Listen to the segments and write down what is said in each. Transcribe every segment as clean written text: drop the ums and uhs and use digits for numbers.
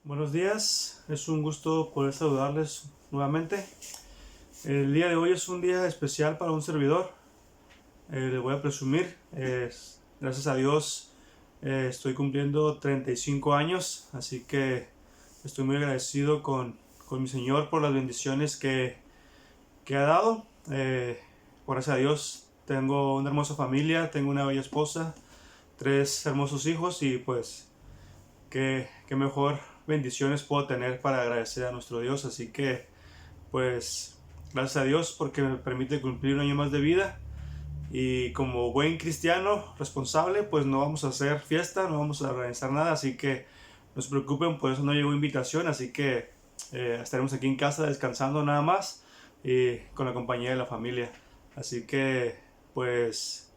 Buenos días, es un gusto poder saludarles nuevamente. El día de hoy es un día especial para un servidor. Les voy a presumir, gracias a Dios estoy cumpliendo 35 años, así que estoy muy agradecido con mi Señor por las bendiciones que ha dado. Gracias a Dios tengo una hermosa familia, tengo una bella esposa, 3 hermosos hijos y pues qué mejor bendiciones puedo tener para agradecer a nuestro Dios. Así que pues gracias a Dios porque me permite cumplir un año más de vida, y como buen cristiano responsable pues no vamos a hacer fiesta, no vamos a organizar nada, así que no se preocupen, por eso no llegó invitación, así que estaremos aquí en casa descansando nada más y con la compañía de la familia. Así que pues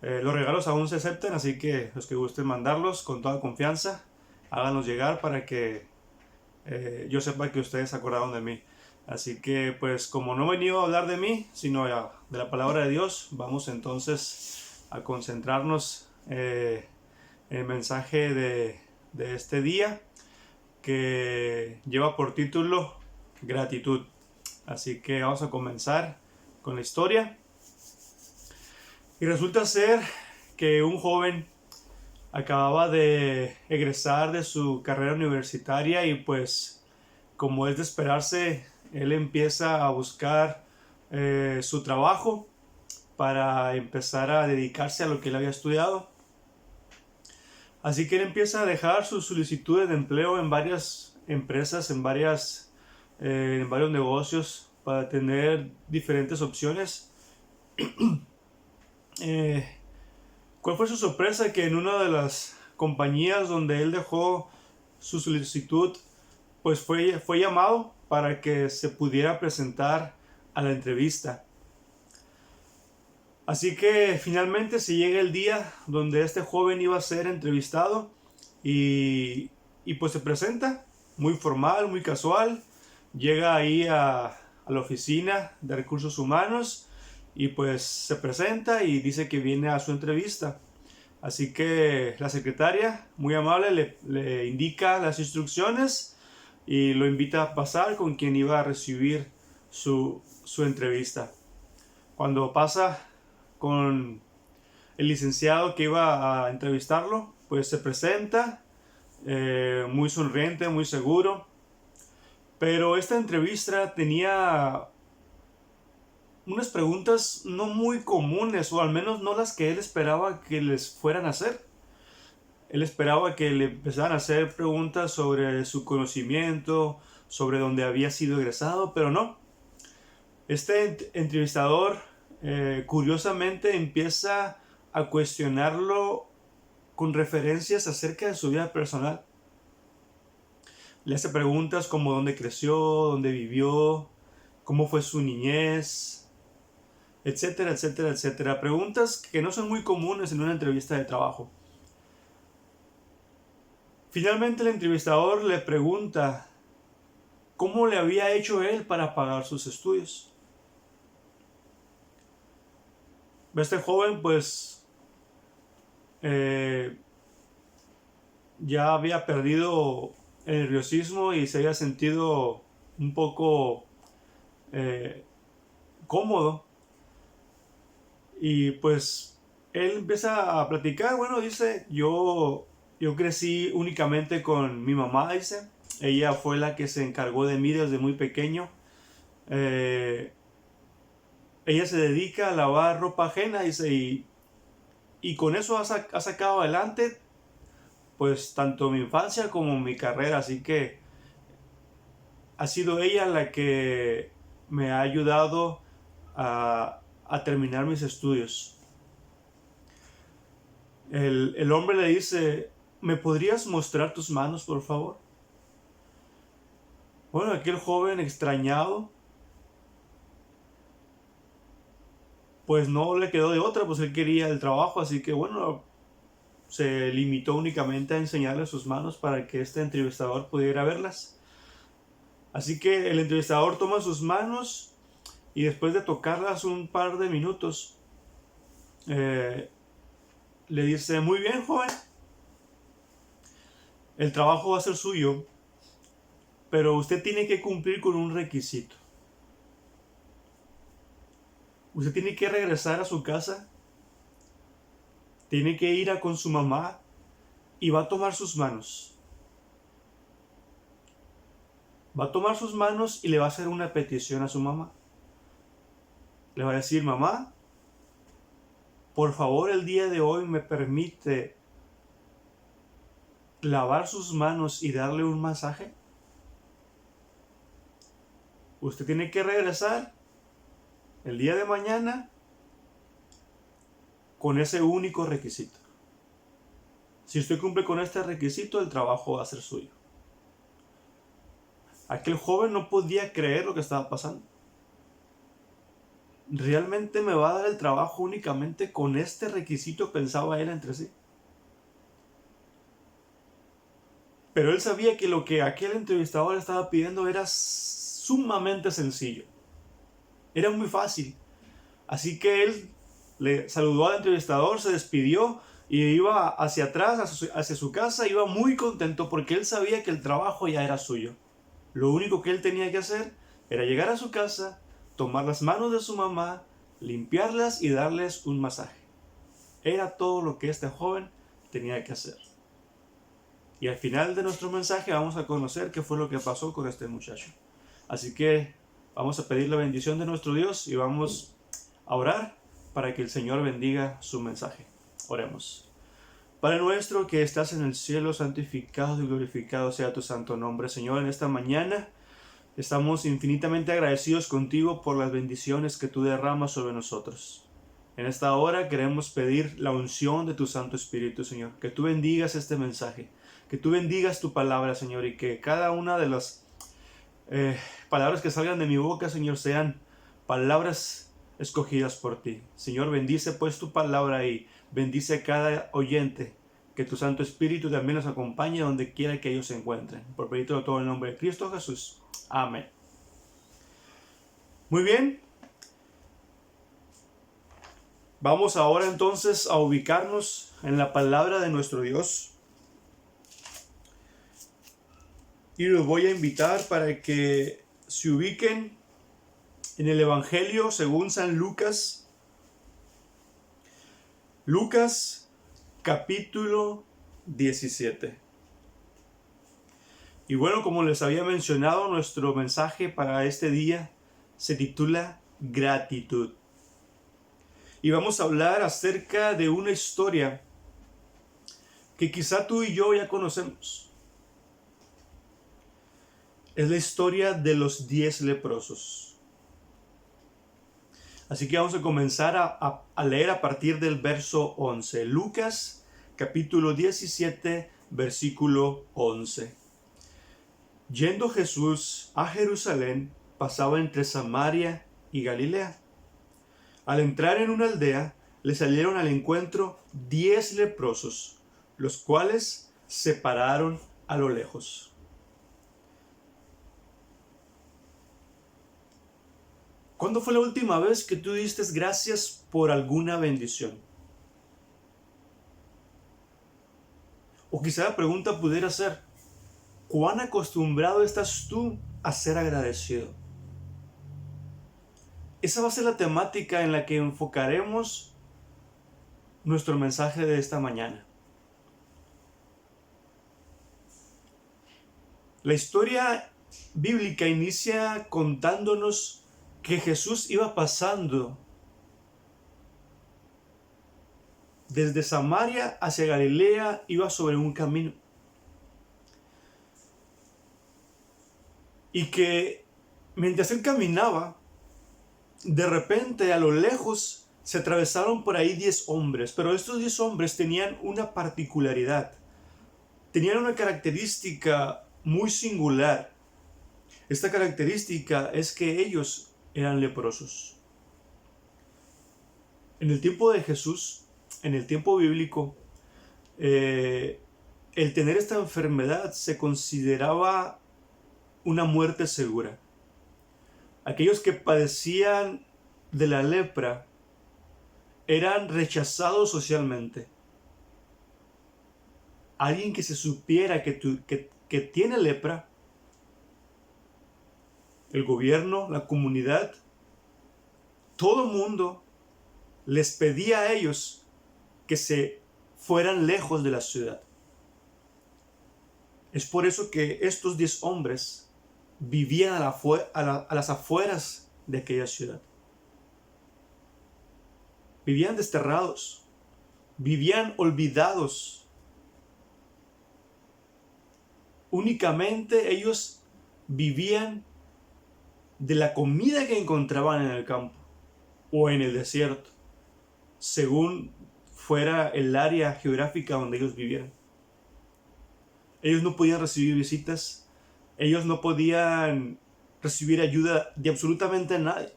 los regalos aún se aceptan, así que los que gusten mandarlos con toda confianza, háganos llegar para que yo sepa que ustedes se acordaron de mí. Así que pues como no he venido a hablar de mí, sino de la palabra de Dios, vamos entonces a concentrarnos en el mensaje de este día, que lleva por título gratitud. Así que vamos a comenzar con la historia. Y resulta ser que un joven acababa de egresar de su carrera universitaria y pues como es de esperarse, él empieza a buscar su trabajo para empezar a dedicarse a lo que él había estudiado. Así que él empieza a dejar sus solicitudes de empleo en varias empresas, en varios negocios, para tener diferentes opciones. ¿Cuál fue su sorpresa? Que en una de las compañías donde él dejó su solicitud, pues fue llamado para que se pudiera presentar a la entrevista. Así que finalmente se llega el día donde este joven iba a ser entrevistado y pues se presenta, muy formal, muy casual. Llega ahí a la oficina de recursos humanos y pues se presenta y dice que viene a su entrevista. Así que la secretaria, muy amable, le indica las instrucciones y lo invita a pasar con quien iba a recibir su entrevista. Cuando pasa con el licenciado que iba a entrevistarlo, pues se presenta, muy sonriente, muy seguro. Pero esta entrevista tenía unas preguntas no muy comunes, o al menos no las que él esperaba que les fueran a hacer. Él esperaba que le empezaran a hacer preguntas sobre su conocimiento, sobre dónde había sido egresado, pero no. Este entrevistador curiosamente empieza a cuestionarlo con referencias acerca de su vida personal. Le hace preguntas como dónde creció, dónde vivió, cómo fue su niñez, etcétera, etcétera, etcétera. Preguntas que no son muy comunes en una entrevista de trabajo. Finalmente el entrevistador le pregunta cómo le había hecho él para pagar sus estudios. Este joven pues ya había perdido el nerviosismo y se había sentido un poco cómodo. Y pues él empieza a platicar. Bueno, dice, yo crecí únicamente con mi mamá, dice. Ella fue la que se encargó de mí desde muy pequeño. Ella se dedica a lavar ropa ajena, dice, y con eso ha sacado adelante pues tanto mi infancia como mi carrera. Así que ha sido ella la que me ha ayudado a terminar mis estudios. El hombre le dice, ¿me podrías mostrar tus manos, por favor? Bueno, aquel joven extrañado, pues no le quedó de otra, pues él quería el trabajo, así que bueno, se limitó únicamente a enseñarle sus manos para que este entrevistador pudiera verlas. Así que el entrevistador toma sus manos y después de tocarlas un par de minutos, le dice, muy bien, joven, el trabajo va a ser suyo, pero usted tiene que cumplir con un requisito. Usted tiene que regresar a su casa, tiene que ir a con su mamá y va a tomar sus manos. Va a tomar sus manos y le va a hacer una petición a su mamá. Le va a decir: mamá, por favor, el día de hoy me permite lavar sus manos y darle un masaje. Usted tiene que regresar el día de mañana con ese único requisito. Si usted cumple con este requisito, el trabajo va a ser suyo. Aquel joven no podía creer lo que estaba pasando. ¿Realmente me va a dar el trabajo únicamente con este requisito?, pensaba él entre sí. Pero él sabía que lo que aquel entrevistador estaba pidiendo era sumamente sencillo. Era muy fácil. Así que él le saludó al entrevistador, se despidió y iba hacia atrás, hacia su casa. Iba muy contento porque él sabía que el trabajo ya era suyo. Lo único que él tenía que hacer era llegar a su casa, tomar las manos de su mamá, limpiarlas y darles un masaje. Era todo lo que este joven tenía que hacer. Y al final de nuestro mensaje vamos a conocer qué fue lo que pasó con este muchacho. Así que vamos a pedir la bendición de nuestro Dios y vamos a orar para que el Señor bendiga su mensaje. Oremos. Padre nuestro que estás en el cielo, santificado y glorificado sea tu santo nombre. Señor, en esta mañana estamos infinitamente agradecidos contigo por las bendiciones que tú derramas sobre nosotros. En esta hora queremos pedir la unción de tu Santo Espíritu, Señor. Que tú bendigas este mensaje, que tú bendigas tu palabra, Señor, y que cada una de las palabras que salgan de mi boca, Señor, sean palabras escogidas por ti. Señor, bendice pues tu palabra y bendice a cada oyente. Que tu Santo Espíritu también los acompañe donde quiera que ellos se encuentren. Por pedirte todo en el nombre de Cristo Jesús. Amén. Muy bien. Vamos ahora entonces a ubicarnos en la palabra de nuestro Dios. Y los voy a invitar para que se ubiquen en el Evangelio según San Lucas. Lucas capítulo 17. Y bueno, como les había mencionado, nuestro mensaje para este día se titula Gratitud. Y vamos a hablar acerca de una historia que quizá tú y yo ya conocemos. Es la historia de los 10 leprosos. Así que vamos a comenzar a leer a partir del verso 11. Lucas capítulo 17, versículo 11. Yendo Jesús a Jerusalén, pasaba entre Samaria y Galilea. Al entrar en una aldea, le salieron al encuentro 10 leprosos, los cuales se pararon a lo lejos. ¿Cuándo fue la última vez que tú diste gracias por alguna bendición? O quizá la pregunta pudiera ser: ¿cuán acostumbrado estás tú a ser agradecido? Esa va a ser la temática en la que enfocaremos nuestro mensaje de esta mañana. La historia bíblica inicia contándonos que Jesús iba pasando desde Samaria hacia Galilea, iba sobre un camino. Y que mientras él caminaba, de repente a lo lejos se atravesaron por ahí 10 hombres, pero estos 10 hombres tenían una particularidad, tenían una característica muy singular. Esta característica es que ellos eran leprosos. En el tiempo de Jesús, en el tiempo bíblico, el tener esta enfermedad se consideraba una muerte segura. Aquellos que padecían de la lepra eran rechazados socialmente. Alguien que se supiera que tiene lepra el gobierno, la comunidad, todo mundo les pedía a ellos que se fueran lejos de la ciudad. Es por eso que estos 10 hombres vivían a las afueras de aquella ciudad. Vivían desterrados, vivían olvidados. Únicamente ellos vivían de la comida que encontraban en el campo o en el desierto, según fuera el área geográfica donde ellos vivieran. Ellos no podían recibir visitas, ellos no podían recibir ayuda de absolutamente nadie.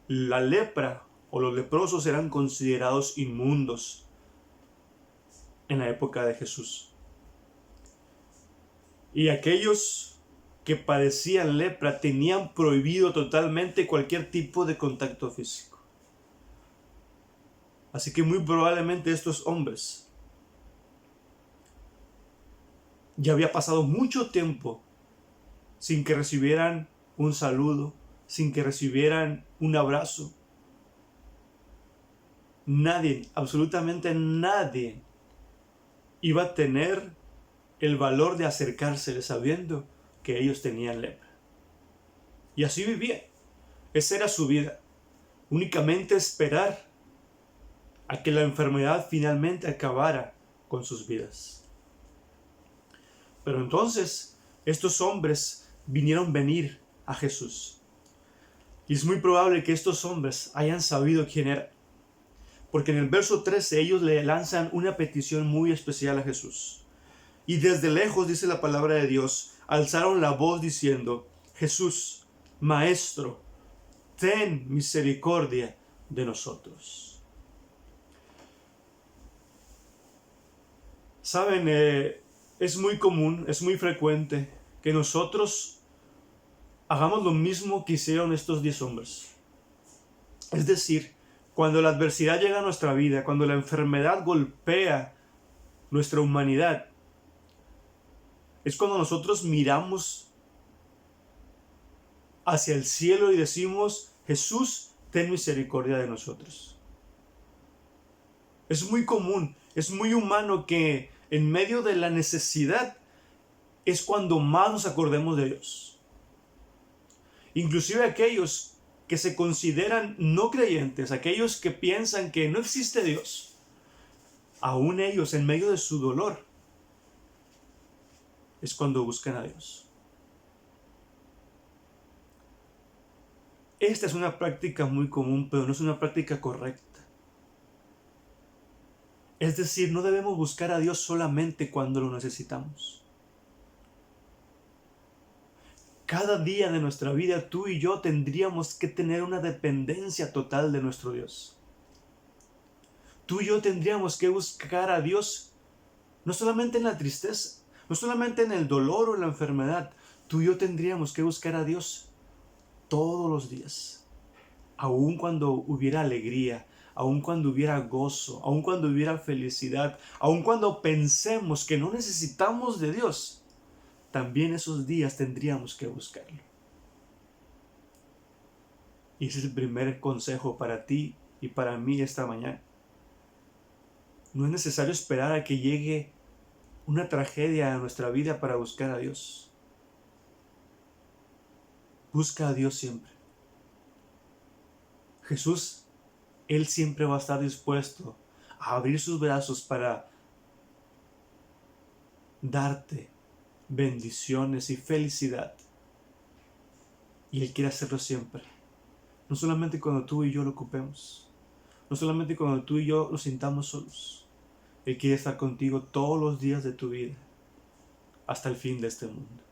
La lepra o los leprosos eran considerados inmundos en la época de Jesús. Y aquellos que padecían lepra tenían prohibido totalmente cualquier tipo de contacto físico. Así que muy probablemente estos hombres ya había pasado mucho tiempo sin que recibieran un saludo, sin que recibieran un abrazo. Nadie, absolutamente nadie, iba a tener el valor de acercárseles sabiendo que ellos tenían lepra. Y así vivían. Esa era su vida. Únicamente esperar a que la enfermedad finalmente acabara con sus vidas. Pero entonces estos hombres vinieron a Jesús. Y es muy probable que estos hombres hayan sabido quién era. Porque en el verso 13 ellos le lanzan una petición muy especial a Jesús. Y desde lejos, dice la palabra de Dios, alzaron la voz diciendo: Jesús, Maestro, ten misericordia de nosotros. Saben, es muy común, es muy frecuente que nosotros hagamos lo mismo que hicieron estos 10 hombres. Es decir, cuando la adversidad llega a nuestra vida, cuando la enfermedad golpea nuestra humanidad, es cuando nosotros miramos hacia el cielo y decimos: Jesús, ten misericordia de nosotros. Es muy común, es muy humano que en medio de la necesidad es cuando más nos acordemos de Dios. Inclusive aquellos que se consideran no creyentes, aquellos que piensan que no existe Dios, aún ellos en medio de su dolor es cuando buscan a Dios. Esta es una práctica muy común, pero no es una práctica correcta. Es decir, no debemos buscar a Dios solamente cuando lo necesitamos. Cada día de nuestra vida, tú y yo tendríamos que tener una dependencia total de nuestro Dios. Tú y yo tendríamos que buscar a Dios no solamente en la tristeza, no solamente en el dolor o en la enfermedad. Tú y yo tendríamos que buscar a Dios todos los días. Aun cuando hubiera alegría, aun cuando hubiera gozo, aun cuando hubiera felicidad, aun cuando pensemos que no necesitamos de Dios, también esos días tendríamos que buscarlo. Y ese es el primer consejo para ti y para mí esta mañana. No es necesario esperar a que llegue una tragedia a nuestra vida para buscar a Dios. Busca a Dios siempre. Jesús, Él siempre va a estar dispuesto a abrir sus brazos para darte bendiciones y felicidad. Y Él quiere hacerlo siempre. No solamente cuando tú y yo lo ocupemos. No solamente cuando tú y yo nos sintamos solos. Él quiere estar contigo todos los días de tu vida, hasta el fin de este mundo.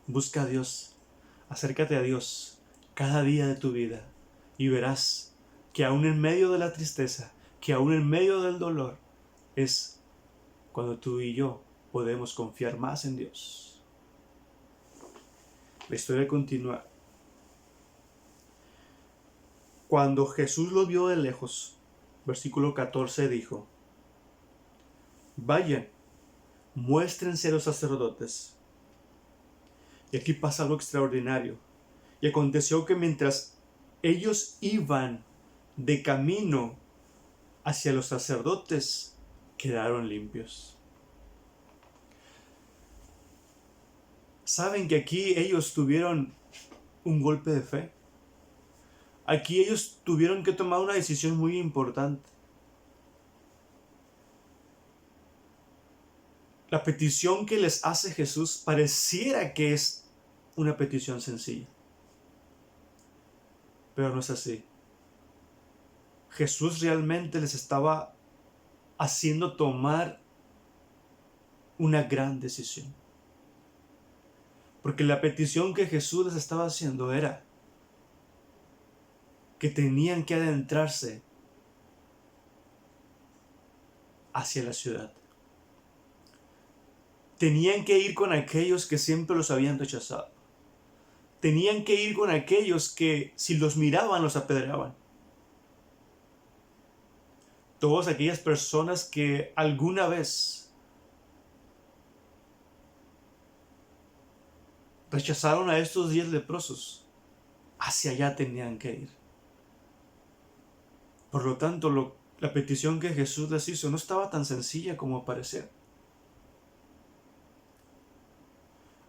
Busca a Dios. Acércate a Dios cada día de tu vida y verás que aún en medio de la tristeza, que aún en medio del dolor, es cuando tú y yo podemos confiar más en Dios. La historia continúa. Cuando Jesús los vio de lejos, versículo 14 dijo: Vayan, muéstrense a los sacerdotes. Y aquí pasa algo extraordinario. Y aconteció que mientras ellos iban de camino hacia los sacerdotes, quedaron limpios. ¿Saben que aquí ellos tuvieron un golpe de fe? Aquí ellos tuvieron que tomar una decisión muy importante. La petición que les hace Jesús pareciera que es una petición sencilla, pero no es así. Jesús realmente les estaba haciendo tomar una gran decisión. Porque la petición que Jesús les estaba haciendo era que tenían que adentrarse hacia la ciudad. Tenían que ir con aquellos que siempre los habían rechazado. Tenían que ir con aquellos que si los miraban los apedreaban. Todas aquellas personas que alguna vez rechazaron a estos 10 leprosos, hacia allá tenían que ir. Por lo tanto, la petición que Jesús les hizo no estaba tan sencilla como parecía.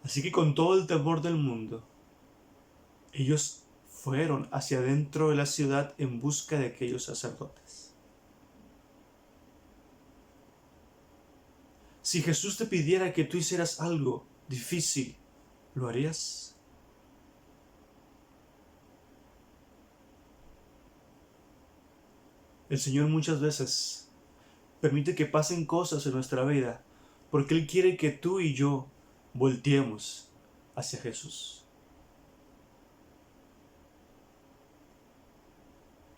Así que con todo el temor del mundo, ellos fueron hacia adentro de la ciudad en busca de aquellos sacerdotes. Si Jesús te pidiera que tú hicieras algo difícil, ¿lo harías? El Señor muchas veces permite que pasen cosas en nuestra vida porque Él quiere que tú y yo volteemos hacia Jesús.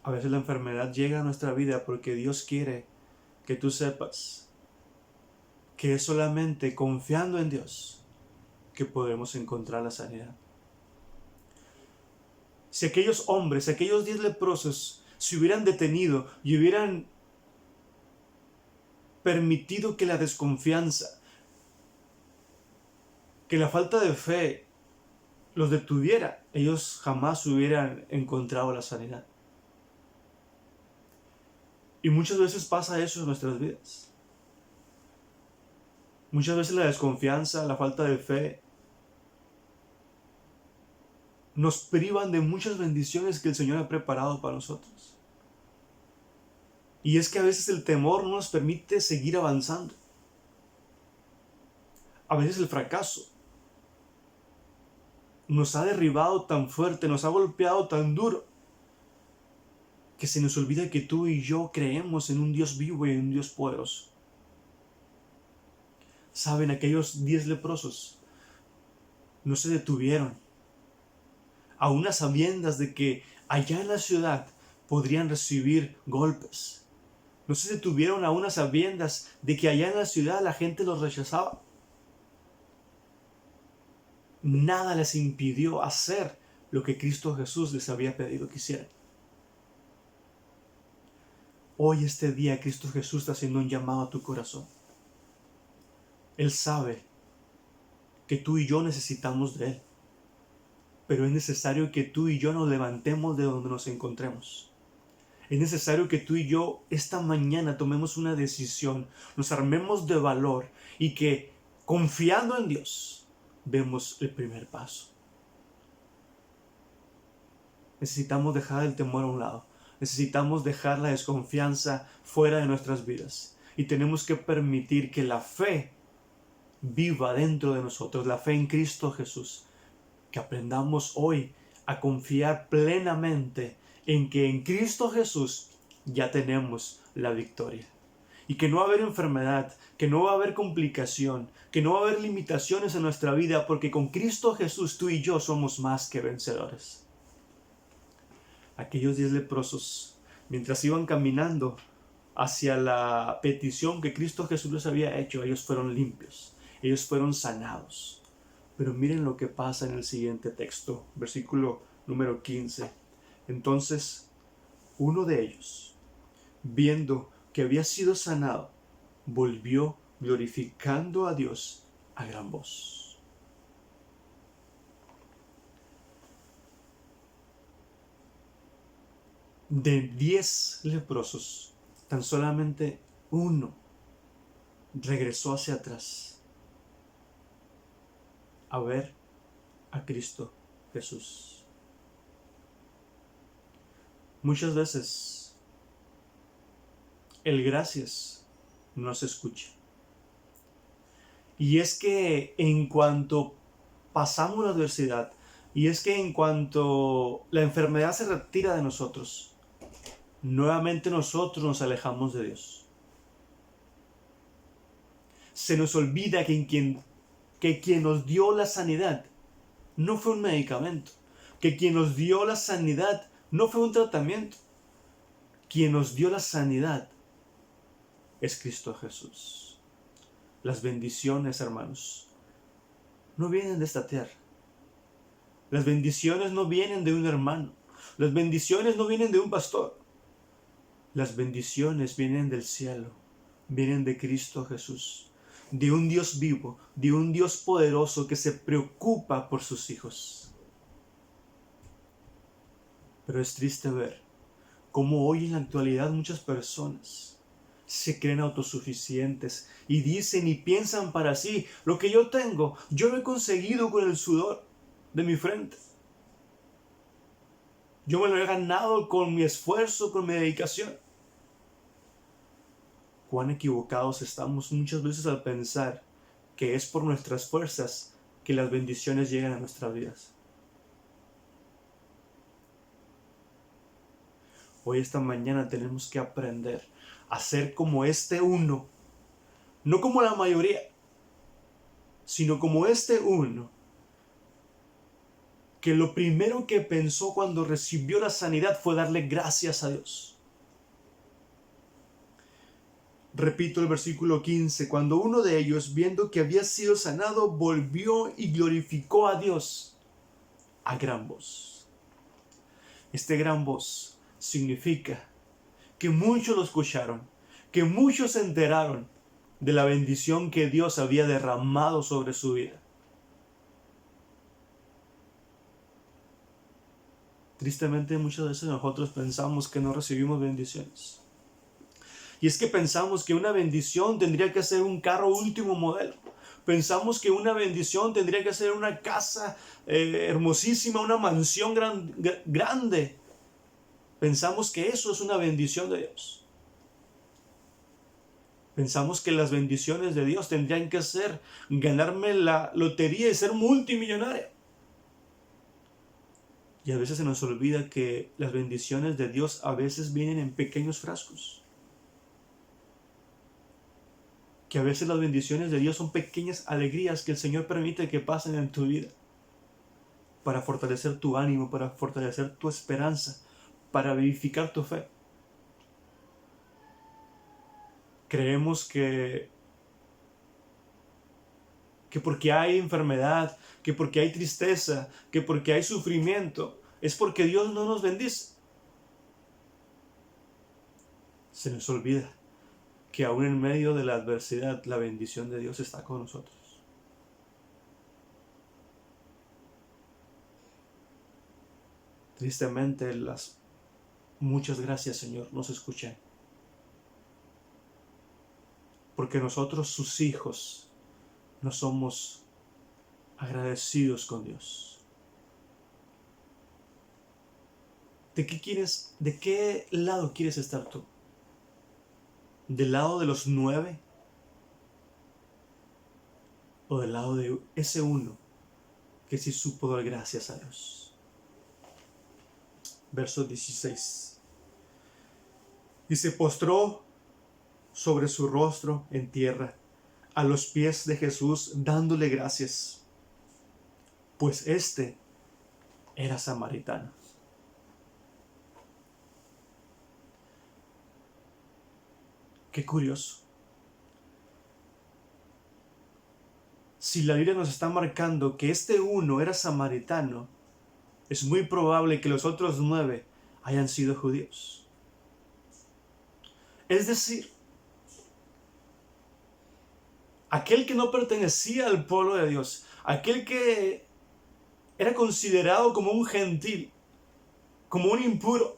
A veces la enfermedad llega a nuestra vida porque Dios quiere que tú sepas que es solamente confiando en Dios que podremos encontrar la sanidad. Si aquellos hombres, aquellos 10 leprosos se hubieran detenido y hubieran permitido que la desconfianza, que la falta de fe los detuviera, ellos jamás hubieran encontrado la sanidad. Y muchas veces pasa eso en nuestras vidas. Muchas veces la desconfianza, la falta de fe, nos privan de muchas bendiciones que el Señor ha preparado para nosotros. Y es que a veces el temor no nos permite seguir avanzando. A veces el fracaso nos ha derribado tan fuerte, nos ha golpeado tan duro, que se nos olvida que tú y yo creemos en un Dios vivo y en un Dios poderoso. Saben, aquellos 10 leprosos no se detuvieron, aún a sabiendas de que allá en la ciudad podrían recibir golpes. No se detuvieron aún a sabiendas de que allá en la ciudad la gente los rechazaba. Nada les impidió hacer lo que Cristo Jesús les había pedido que hicieran. Hoy, este día, Cristo Jesús está haciendo un llamado a tu corazón. Él sabe que tú y yo necesitamos de Él, pero es necesario que tú y yo nos levantemos de donde nos encontremos. Es necesario que tú y yo esta mañana tomemos una decisión, nos armemos de valor y que, confiando en Dios, demos el primer paso. Necesitamos dejar el temor a un lado. Necesitamos dejar la desconfianza fuera de nuestras vidas. Y tenemos que permitir que la fe viva dentro de nosotros, la fe en Cristo Jesús. Que aprendamos hoy a confiar plenamente en que en Cristo Jesús ya tenemos la victoria. Y que no va a haber enfermedad, que no va a haber complicación, que no va a haber limitaciones en nuestra vida, porque con Cristo Jesús tú y yo somos más que vencedores. Aquellos 10 leprosos, mientras iban caminando hacia la petición que Cristo Jesús les había hecho, ellos fueron limpios, ellos fueron sanados. Pero miren lo que pasa en el siguiente texto, versículo número 15. Entonces, uno de ellos, viendo que había sido sanado, volvió glorificando a Dios a gran voz. De 10 leprosos, tan solamente uno regresó hacia atrás a ver a Cristo Jesús. Muchas veces el gracias no se escucha. Y es que en cuanto pasamos la adversidad, y es que en cuanto la enfermedad se retira de nosotros, nuevamente nosotros nos alejamos de Dios. Se nos olvida que quien nos dio la sanidad no fue un medicamento, que quien nos dio la sanidad no fue un tratamiento. Quien nos dio la sanidad es Cristo Jesús. Las bendiciones, hermanos, no vienen de esta tierra. Las bendiciones no vienen de un hermano. Las bendiciones no vienen de un pastor. Las bendiciones vienen del cielo, vienen de Cristo Jesús, de un Dios vivo, de un Dios poderoso que se preocupa por sus hijos. Pero es triste ver cómo hoy en la actualidad muchas personas se creen autosuficientes y dicen y piensan para sí: lo que yo tengo, yo lo he conseguido con el sudor de mi frente. Yo me lo he ganado con mi esfuerzo, con mi dedicación. Cuán equivocados estamos muchas veces al pensar que es por nuestras fuerzas que las bendiciones llegan a nuestras vidas. Hoy, esta mañana, tenemos que aprender a ser como este uno, no como la mayoría, sino como este uno, que lo primero que pensó cuando recibió la sanidad fue darle gracias a Dios. Repito el versículo 15, cuando uno de ellos, viendo que había sido sanado, volvió y glorificó a Dios a gran voz. Este gran voz significa que muchos lo escucharon, que muchos se enteraron de la bendición que Dios había derramado sobre su vida. Tristemente, muchas veces nosotros pensamos que no recibimos bendiciones. Y es que pensamos que una bendición tendría que ser un carro último modelo. Pensamos que una bendición tendría que ser una casa hermosísima, una mansión grande. Pensamos que eso es una bendición de Dios. Pensamos que las bendiciones de Dios tendrían que ser ganarme la lotería y ser multimillonario. Y a veces se nos olvida que las bendiciones de Dios a veces vienen en pequeños frascos. Que a veces las bendiciones de Dios son pequeñas alegrías que el Señor permite que pasen en tu vida, para fortalecer tu ánimo, para fortalecer tu esperanza, para vivificar tu fe. Creemos que porque hay enfermedad, que porque hay tristeza, que porque hay sufrimiento, es porque Dios no nos bendice. Se nos olvida que aún en medio de la adversidad, la bendición de Dios está con nosotros. Tristemente, las muchas gracias, Señor, no se escuchan. Porque nosotros, sus hijos, no somos agradecidos con Dios. ¿De qué lado quieres estar tú? ¿Del lado de los 9? ¿O del lado de ese uno que sí supo dar gracias a Dios? Verso 16. Y se postró sobre su rostro en tierra, a los pies de Jesús, dándole gracias, pues éste era samaritano. Qué curioso. Si la Biblia nos está marcando que este uno era samaritano, es muy probable que los otros 9 hayan sido judíos. Es decir, aquel que no pertenecía al pueblo de Dios, aquel que era considerado como un gentil, como un impuro,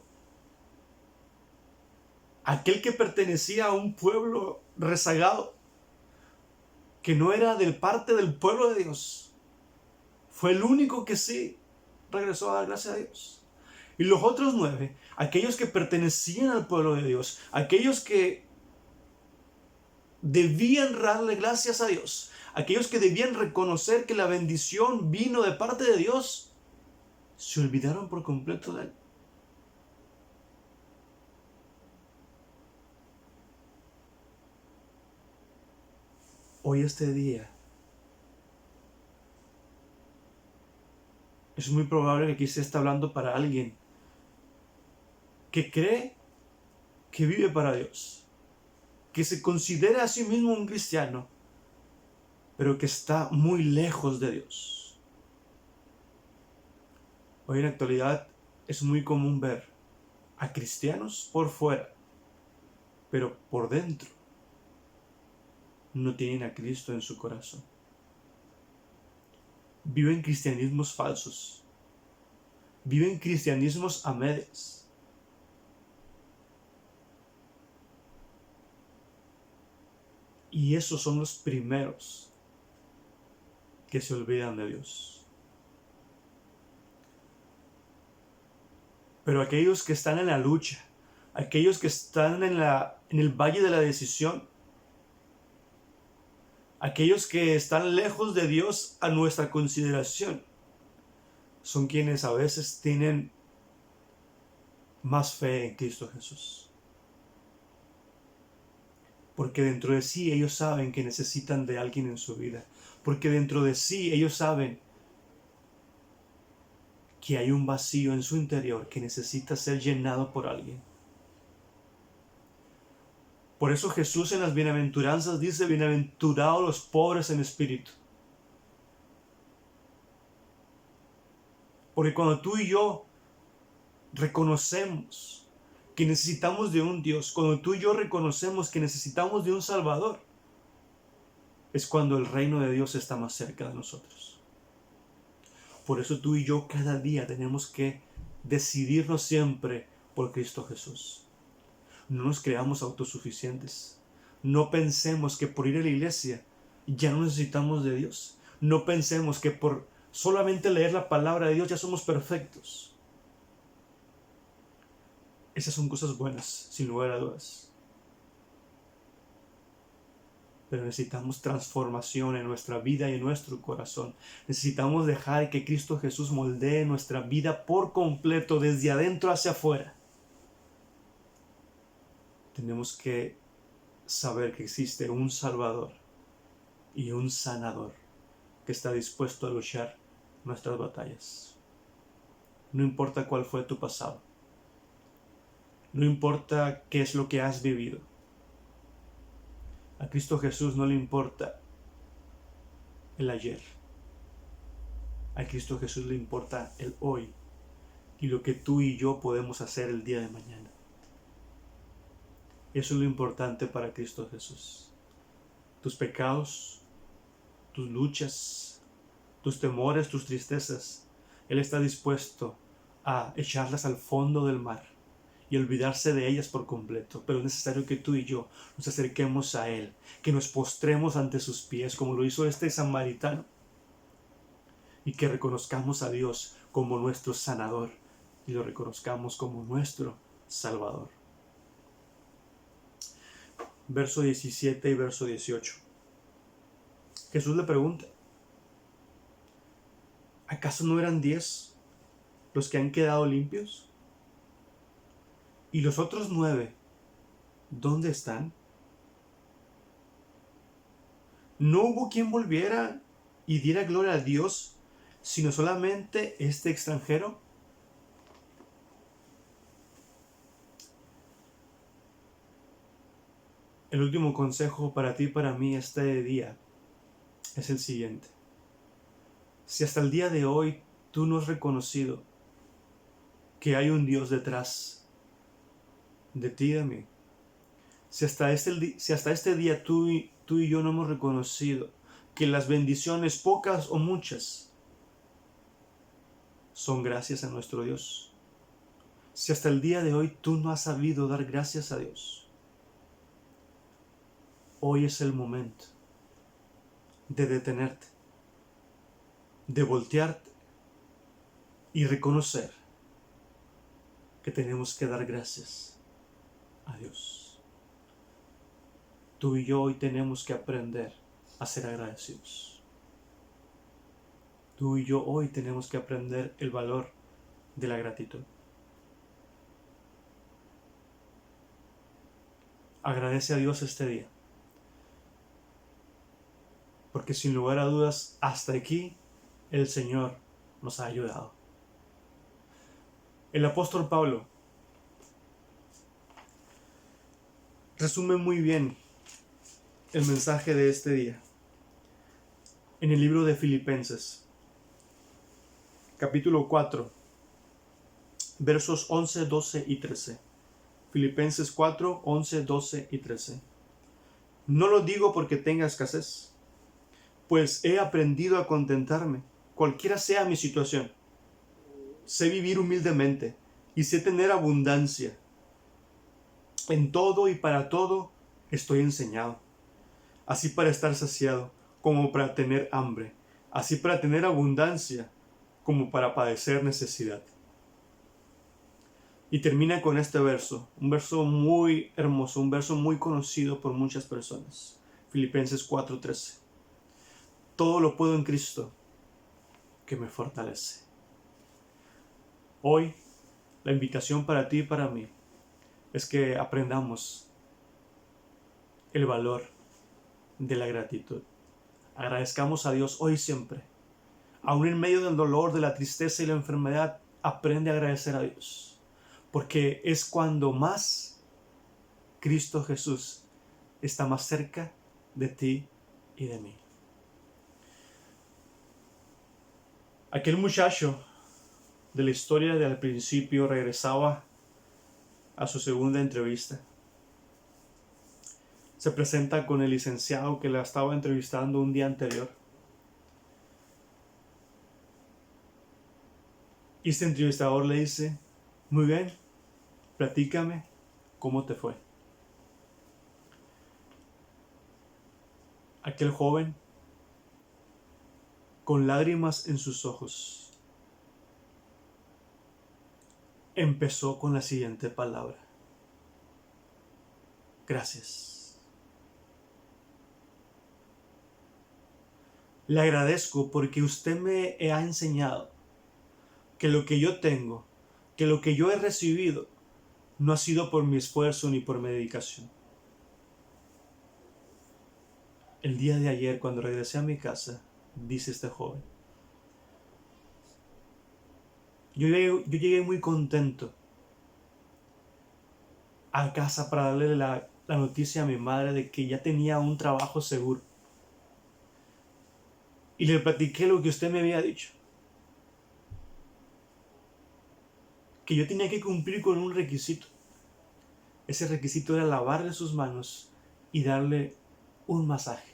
aquel que pertenecía a un pueblo rezagado, que no era de parte del pueblo de Dios, fue el único que sí regresó a dar gracias a Dios. Y los otros 9, aquellos que pertenecían al pueblo de Dios, aquellos que debían darle gracias a Dios, aquellos que debían reconocer que la bendición vino de parte de Dios, se olvidaron por completo de él. Hoy este día es muy probable que aquí se esté hablando para alguien que cree que vive para Dios, que se considera a sí mismo un cristiano, pero que está muy lejos de Dios. Hoy en la actualidad es muy común ver a cristianos por fuera, pero por dentro no tienen a Cristo en su corazón. Viven cristianismos falsos, viven cristianismos a medias. Y esos son los primeros que se olvidan de Dios. Pero aquellos que están en la lucha, aquellos que están en el valle de la decisión, aquellos que están lejos de Dios a nuestra consideración, son quienes a veces tienen más fe en Cristo Jesús. Porque dentro de sí ellos saben que necesitan de alguien en su vida. Porque dentro de sí ellos saben que hay un vacío en su interior que necesita ser llenado por alguien. Por eso Jesús en las bienaventuranzas dice: bienaventurados los pobres en espíritu. Porque cuando tú y yo reconocemos que necesitamos de un Dios, cuando tú y yo reconocemos que necesitamos de un Salvador, es cuando el reino de Dios está más cerca de nosotros. Por eso tú y yo cada día tenemos que decidirnos siempre por Cristo Jesús. No nos creamos autosuficientes. No pensemos que por ir a la iglesia ya no necesitamos de Dios. No pensemos que por solamente leer la palabra de Dios ya somos perfectos. Esas son cosas buenas, sin lugar a dudas. Pero necesitamos transformación en nuestra vida y en nuestro corazón. Necesitamos dejar que Cristo Jesús moldee nuestra vida por completo, desde adentro hacia afuera. Tenemos que saber que existe un Salvador y un Sanador que está dispuesto a luchar nuestras batallas. No importa cuál fue tu pasado. No importa qué es lo que has vivido. A Cristo Jesús no le importa el ayer. A Cristo Jesús le importa el hoy y lo que tú y yo podemos hacer el día de mañana. Eso es lo importante para Cristo Jesús. Tus pecados, tus luchas, tus temores, tus tristezas, Él está dispuesto a echarlas al fondo del mar y olvidarse de ellas por completo. Pero es necesario que tú y yo nos acerquemos a Él, que nos postremos ante sus pies, como lo hizo este samaritano, y que reconozcamos a Dios como nuestro sanador y lo reconozcamos como nuestro Salvador. Verso 17 y verso 18. Jesús le pregunta: ¿acaso no eran 10 los que han quedado limpios? ¿Y los otros 9, dónde están? ¿No hubo quien volviera y diera gloria a Dios, sino solamente este extranjero? El último consejo para ti y para mí este día es el siguiente. Si hasta el día de hoy tú no has reconocido que hay un Dios detrás de ti y de mí, si hasta este día tú y yo no hemos reconocido que las bendiciones, pocas o muchas, son gracias a nuestro Dios, Si hasta el día de hoy tú no has sabido dar gracias a Dios, hoy es el momento de detenerte, de voltearte y reconocer que tenemos que dar gracias a Dios. Tú y yo hoy tenemos que aprender a ser agradecidos. Tú y yo hoy tenemos que aprender el valor de la gratitud. Agradece a Dios este día, porque sin lugar a dudas, hasta aquí el Señor nos ha ayudado. El apóstol Pablo resume muy bien el mensaje de este día en el libro de Filipenses, capítulo 4, versos 11, 12 y 13. Filipenses 4, 11, 12 y 13. No lo digo porque tenga escasez, pues he aprendido a contentarme, cualquiera sea mi situación. Sé vivir humildemente y sé tener abundancia. En todo y para todo estoy enseñado, así para estar saciado como para tener hambre, así para tener abundancia como para padecer necesidad. Y termina con este verso, un verso muy hermoso, un verso muy conocido por muchas personas. Filipenses 4:13. Todo lo puedo en Cristo que me fortalece. Hoy, la invitación para ti y para mí es que aprendamos el valor de la gratitud. Agradezcamos a Dios hoy y siempre. Aún en medio del dolor, de la tristeza y la enfermedad, aprende a agradecer a Dios. Porque es cuando más Cristo Jesús está más cerca de ti y de mí. Aquel muchacho de la historia del principio regresaba a su segunda entrevista. Se presenta con el licenciado que la estaba entrevistando un día anterior. Y este entrevistador le dice: muy bien, platícame cómo te fue. Aquel joven, con lágrimas en sus ojos, empezó con la siguiente palabra: gracias. Le agradezco porque usted me ha enseñado que lo que yo tengo, que lo que yo he recibido, no ha sido por mi esfuerzo ni por mi dedicación. El día de ayer, cuando regresé a mi casa, dice este joven, yo llegué muy contento a casa para darle la noticia a mi madre de que ya tenía un trabajo seguro. Y le platiqué lo que usted me había dicho, que yo tenía que cumplir con un requisito. Ese requisito era lavarle sus manos y darle un masaje.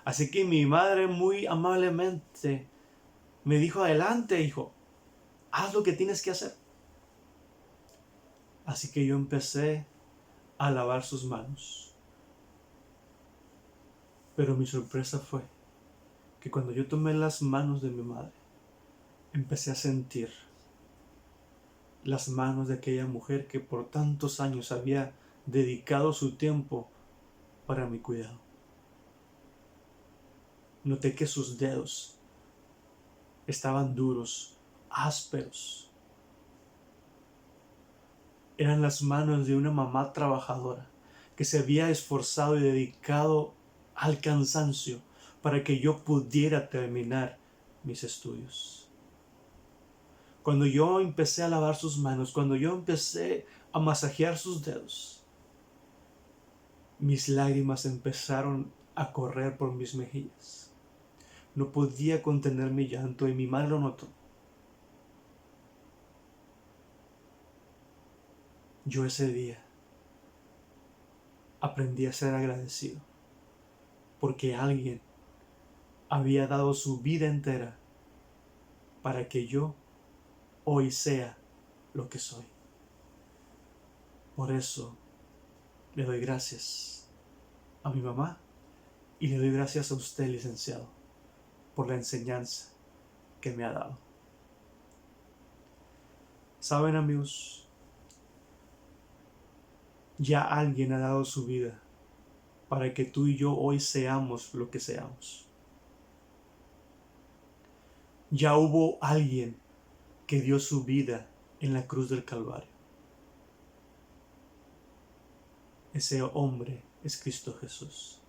Así que mi madre muy amablemente me dijo: adelante, hijo, haz lo que tienes que hacer. Así que yo empecé a lavar sus manos. Pero mi sorpresa fue que cuando yo tomé las manos de mi madre, empecé a sentir las manos de aquella mujer que por tantos años había dedicado su tiempo para mi cuidado. Noté que sus dedos estaban duros, ásperos. Eran las manos de una mamá trabajadora que se había esforzado y dedicado al cansancio para que yo pudiera terminar mis estudios. Cuando yo empecé a lavar sus manos, cuando yo empecé a masajear sus dedos, mis lágrimas empezaron a correr por mis mejillas. No podía contener mi llanto y mi madre lo notó. Yo ese día aprendí a ser agradecido porque alguien había dado su vida entera para que yo hoy sea lo que soy. Por eso le doy gracias a mi mamá y le doy gracias a usted, licenciado, por la enseñanza que me ha dado. Saben, amigos, ya alguien ha dado su vida para que tú y yo hoy seamos lo que seamos. Ya hubo alguien que dio su vida en la cruz del Calvario. Ese hombre es Cristo Jesús.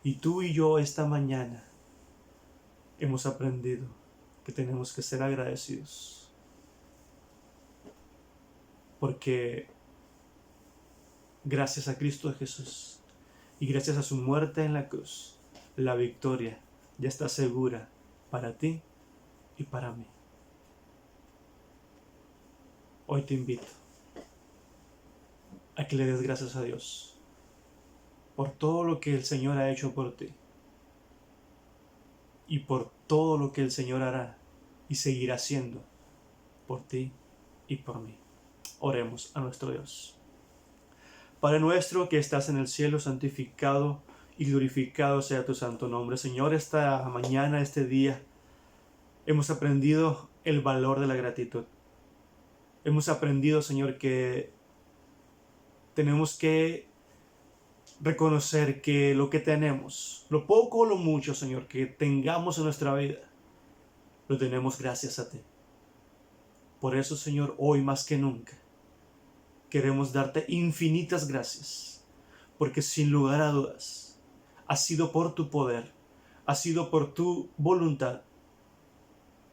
Y tú y yo esta mañana hemos aprendido que tenemos que ser agradecidos. Porque gracias a Cristo Jesús y gracias a su muerte en la cruz, la victoria ya está segura para ti y para mí. Hoy te invito a que le des gracias a Dios por todo lo que el Señor ha hecho por ti y por todo lo que el Señor hará y seguirá haciendo por ti y por mí. Oremos a nuestro Dios. Padre nuestro que estás en el cielo, santificado y glorificado sea tu santo nombre. Señor, esta mañana, este día, hemos aprendido el valor de la gratitud. Hemos aprendido, Señor, que tenemos que reconocer que lo que tenemos, lo poco o lo mucho, Señor, que tengamos en nuestra vida, lo tenemos gracias a ti. Por eso, Señor, hoy más que nunca, queremos darte infinitas gracias, porque sin lugar a dudas, ha sido por tu poder, ha sido por tu voluntad,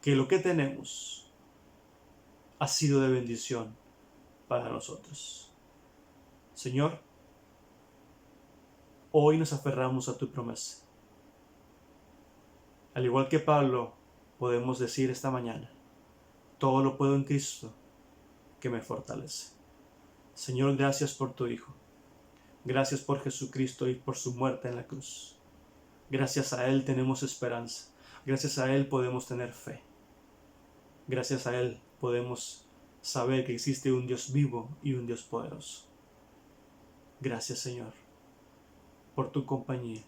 que lo que tenemos ha sido de bendición para nosotros. Señor, hoy nos aferramos a tu promesa. Al igual que Pablo, podemos decir esta mañana, todo lo puedo en Cristo que me fortalece. Señor, gracias por tu Hijo. Gracias por Jesucristo y por su muerte en la cruz. Gracias a Él tenemos esperanza. Gracias a Él podemos tener fe. Gracias a Él podemos saber que existe un Dios vivo y un Dios poderoso. Gracias, Señor, por tu compañía.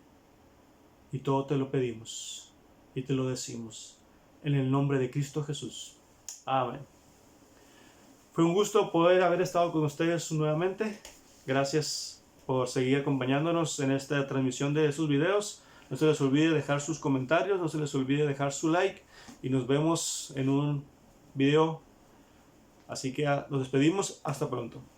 Y todo te lo pedimos y te lo decimos en el nombre de Cristo Jesús. Amén. Fue un gusto poder haber estado con ustedes nuevamente. Gracias por seguir acompañándonos en esta transmisión de sus videos. No se les olvide dejar sus comentarios, no se les olvide dejar su like y nos vemos en un video. Así que nos despedimos. Hasta pronto.